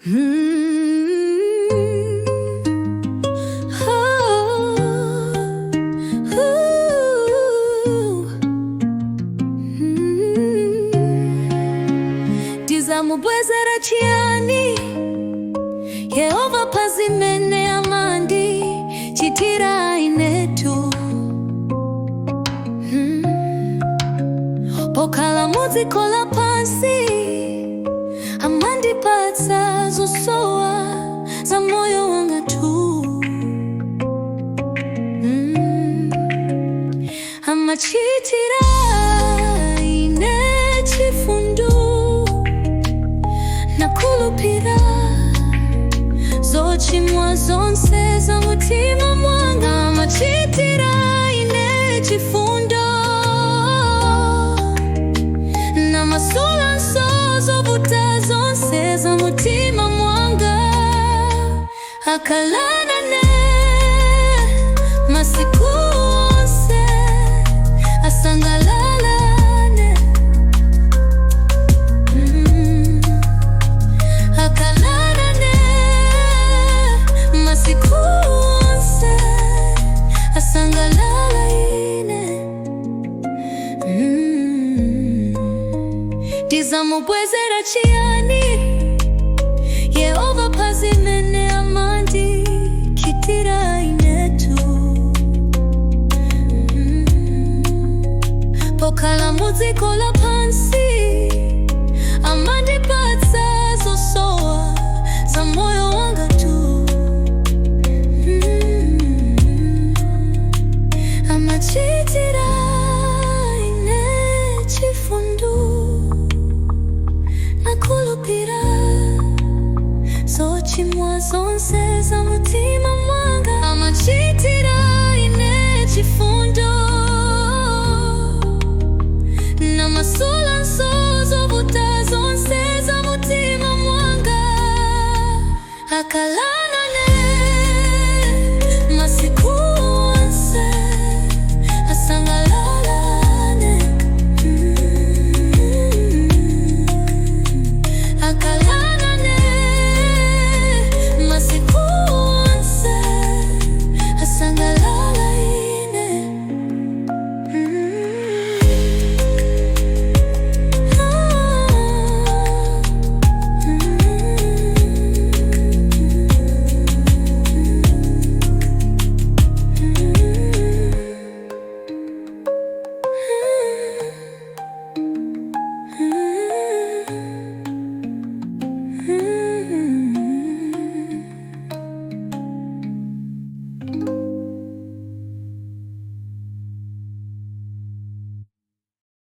Ndiza Mubwezera Chiyani Yehovah pazimene amandi Chiyani Ine Pokala muziko la pansi amandi patsa zosowa za moyo wanga tu. Amachitira ine chifundu nakulupira zochimwa zonse za mutima mwanga. Amachitira ine chifundu namasula zovuta zonse za mutima mwanga. Akalana ne masiku onse asangalalane. Akalana ne masiku onse asangalalane. Ndiza Mubwezera Chiyani Yehovah pazimene amandi Chiyani Ine Pokala muziko la pansi amandi patsa zosowa za moyo wanga tu. Amachitira ine chifundu nakulupira zochimwa zonse za mutima mwanga. Amachitira ine chifundo namasula zovuta zonse za mutima mwanga. Akalana ne masiku onse asangalalane. Akalana ne masiku onse asangalalane.